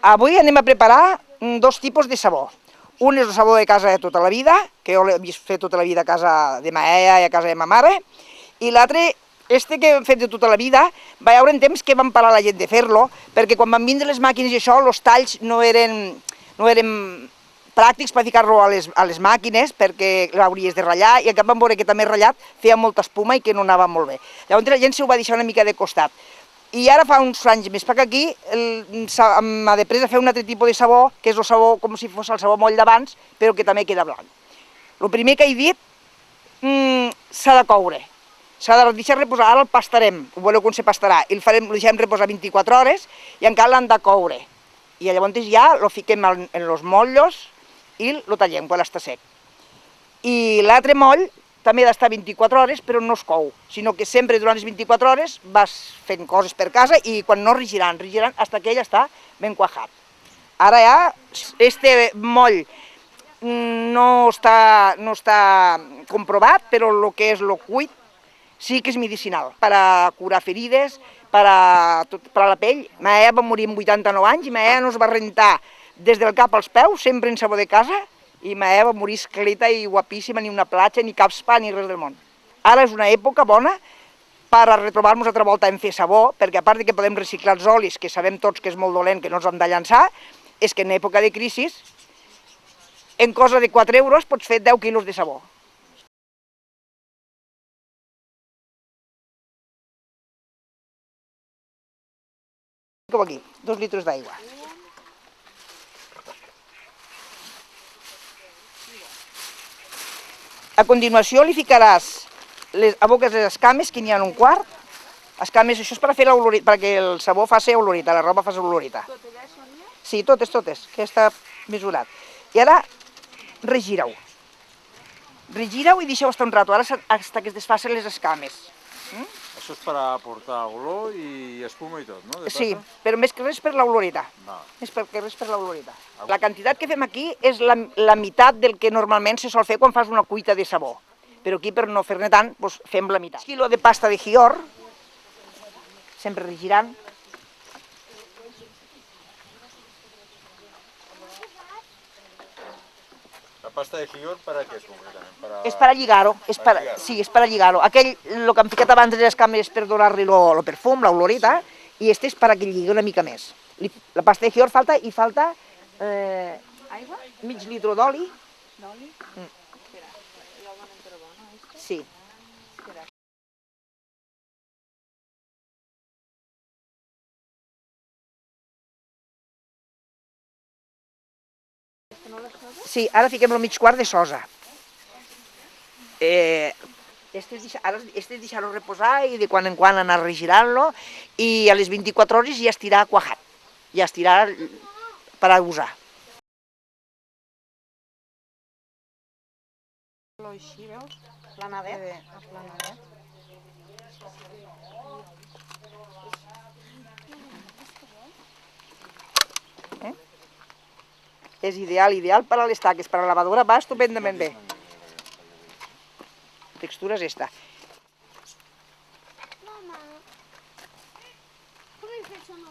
Avui anem a preparar dos tipus de sabó. Un és el sabó de casa de tota la vida, que jo l'he vist fer tota la vida a casa de ma iaia i a casa de ma mare, i l'altre, que hem fet de tota la vida, va haver un temps que vam parar la gent de fer-lo, perquè quan van vindre les màquines i això, els talls no eren pràctics per ficar-lo a les màquines, perquè l'hauries de ratllar, i en cap vam veure que també ratllat feia molta espuma i que no anava molt bé. Llavors la gent s'ho va deixar una mica de costat. I ara fa uns anys més per aquí m'ha de presa fer un altre tipus de sabó, que és el sabó com si fos el sabó moll d'abans, però que també queda blanc. El primer que he dit s'ha de coure, s'ha de deixar reposar, ara el pastarem, ho veureu com se pastarà, i el deixem reposar 24 hores i encara l'han de coure. I llavors ja el fiquem en els motllos i el tallem quan està sec. I l'altre moll també ha d'estar 24 hores, però no es cou, sinó que sempre durant les 24 hores vas fent coses per casa i quan no rigiran fins que ell està ben cuajat. Ara ja, este moll no està comprovat, però el que és el cuit sí que és medicinal, per a curar ferides, per a la pell. Ma iaia va morir amb 89 anys i ma iaia no es va rentar des del cap als peus, sempre en sabó de casa, i ma iaia va morir esqueleta i guapíssima, ni una platja, ni cap spa, ni res del món. Ara és una època bona per a retrobar-nos altra volta en fer sabó, perquè a part que podem reciclar els olis, que sabem tots que és molt dolent, que no els hem de llançar, és que en època de crisi, en cosa de 4 euros pots fer 10 quilos de sabó. Com aquí, 2 litres d'aigua. A continuació li ficaràs, aboques les escames, que n'hi ha un quart. Escames, això és per fer l'olorita, perquè el sabó faci olorita, la roba faci olorita. Totes són ja? Sí, totes, que està mesurat. I ara regira-ho. Regira-ho i deixeu estar un rato, ara fins que es desfacen les escames. Això és per aportar olor i espuma i tot, no? Sí, però més que res per l'olorita. Més que res per l'olorita. La quantitat que fem aquí és la meitat del que normalment se sol fer quan fas una cuita de sabó. Però aquí, per no fer-ne tant, doncs fem la meitat. 1 quilo de pasta de Gior, sempre regirant. La pasta de Gior, per a què és concretament? És per a lligar-ho, sí, és per a lligar-ho. Aquell, el que hem ficat abans de les escames és per donar-li el perfum, l'olorita, i este és per a que lligui una mica més. La pasta de Gior falta Aigua? mig litre d'oli. D'oli? Espera, ja ho van entrebar, no? Sí. Espera. Sí, ara fiquem el mig quart de sosa. Este és deixar-lo reposar i de quan en quan anar regirant-lo i a les 24 hores ja estirà cuajat, ja estirà per a usar. Així, veus? Planadet. Aplanadet. És ideal per a les taques, per a la lavadora va estupendament bé. La textura és esta. Mamma, come facciamo?